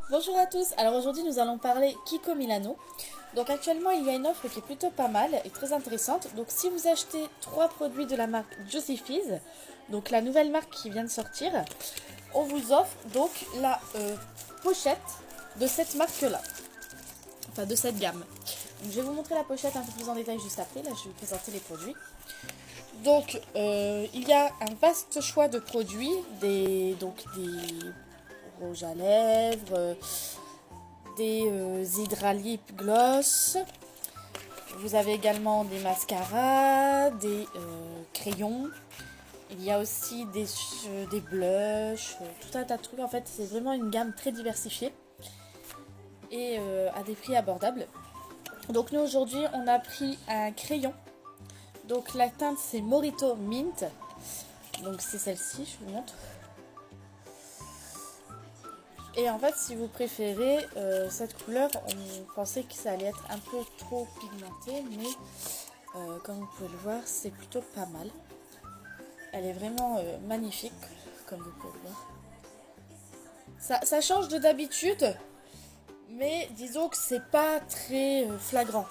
Bonjour à tous, alors aujourd'hui nous allons parler Kiko Milano. Donc actuellement il y a une offre qui est plutôt pas mal et très intéressante. Donc si vous achetez 3 produits de la marque Juicy Fizz, donc la nouvelle marque qui vient de sortir, on vous offre donc la pochette de cette marque là, enfin de cette gamme. Donc, je vais vous montrer la pochette un peu plus en détail juste après, là je vais vous présenter les produits. Donc il y a un vaste choix de produits, des rouges à lèvres, des hydralip gloss. Vous avez également des mascaras, des crayons. Il y a aussi des blushs, tout un tas de trucs. En fait, c'est vraiment une gamme très diversifiée et à des prix abordables. Donc nous aujourd'hui, on a pris un crayon. Donc la teinte c'est Morito Mint. Donc c'est celle-ci, je vous montre. Et en fait, si vous préférez cette couleur, on pensait que ça allait être un peu trop pigmenté, mais comme vous pouvez le voir, c'est plutôt pas mal. Elle est vraiment magnifique, comme vous pouvez le voir. Ça change de d'habitude, mais disons que c'est pas très flagrant.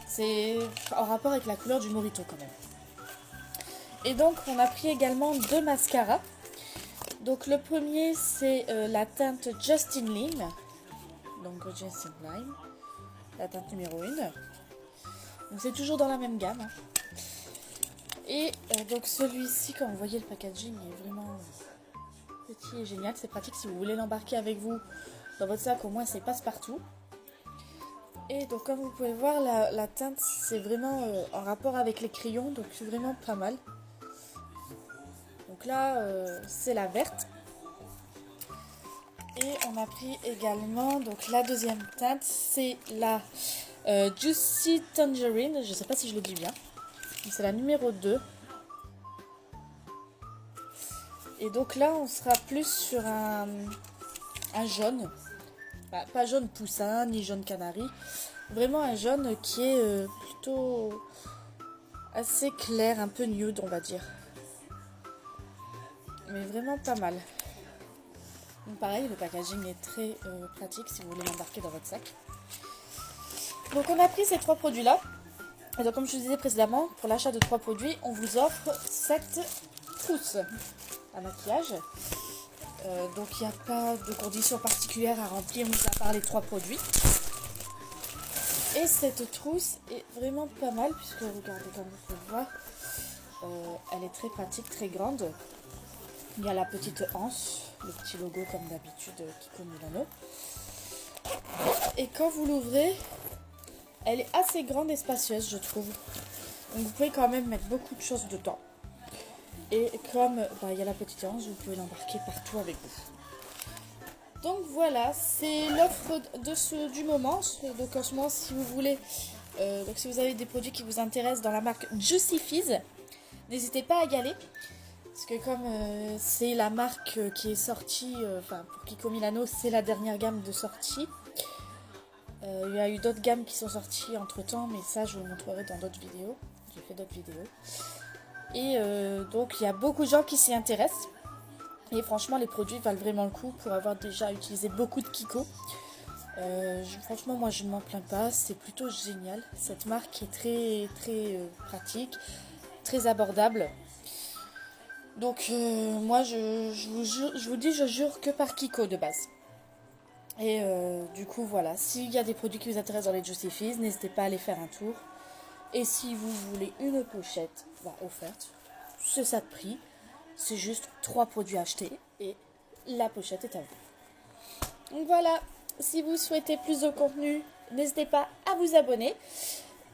C'est en rapport avec la couleur du Morito quand même. Et donc, on a pris également 2 mascaras. Donc le premier c'est la teinte Justin Lime, donc Justin Lime, la teinte numéro 1. Donc c'est toujours dans la même gamme. Hein. Et donc celui-ci, comme vous voyez, le packaging est vraiment petit et génial. C'est pratique si vous voulez l'embarquer avec vous dans votre sac, au moins c'est passe-partout. Et donc comme vous pouvez voir, la teinte c'est vraiment en rapport avec les crayons, donc c'est vraiment pas mal. Donc là c'est la verte. Et on a pris également donc la deuxième teinte, c'est la Juicy Tangerine, je ne sais pas si je le dis bien. C'est la numéro 2. Et donc là on sera plus sur un jaune. Bah, pas jaune poussin ni jaune canari. Vraiment un jaune qui est plutôt assez clair, un peu nude on va dire. Mais vraiment pas mal. Donc pareil, le packaging est très pratique si vous voulez l'embarquer dans votre sac. Donc on a pris ces 3 produits là. Et donc comme je vous disais précédemment, pour l'achat de 3 produits, on vous offre cette trousse à maquillage. Donc il n'y a pas de conditions particulières à remplir, mis à part les 3 produits. Et cette trousse est vraiment pas mal, puisque regardez comme vous pouvez le voir, elle est très pratique, très grande. Il y a la petite anse, le petit logo comme d'habitude Kiko Milano. Et quand vous l'ouvrez, elle est assez grande et spacieuse, je trouve. Donc vous pouvez quand même mettre beaucoup de choses dedans. Et comme il y a la petite anse, vous pouvez l'embarquer partout avec vous. Donc voilà, c'est l'offre du moment. Donc en ce moment, si vous voulez, donc si vous avez des produits qui vous intéressent dans la marque Juicy Fizz, n'hésitez pas à y aller. Parce que comme c'est la marque qui est sortie, pour Kiko Milano, c'est la dernière gamme de sortie. Il y a eu d'autres gammes qui sont sorties entre temps, mais ça je vous le montrerai dans d'autres vidéos. J'ai fait d'autres vidéos. Et donc il y a beaucoup de gens qui s'y intéressent. Et franchement les produits valent vraiment le coup pour avoir déjà utilisé beaucoup de Kiko. Franchement moi je ne m'en plains pas, c'est plutôt génial. Cette marque est très très pratique, très abordable. Donc moi je vous dis je jure que par Kiko de base. Et du coup voilà, s'il y a des produits qui vous intéressent dans les Juicy Fizz, n'hésitez pas à aller faire un tour. Et si vous voulez une pochette offerte, c'est ça de prix. C'est juste 3 produits achetés et la pochette est à vous. Donc voilà, si vous souhaitez plus de contenu, n'hésitez pas à vous abonner.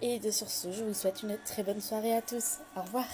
Et sur ce, je vous souhaite une très bonne soirée à tous. Au revoir.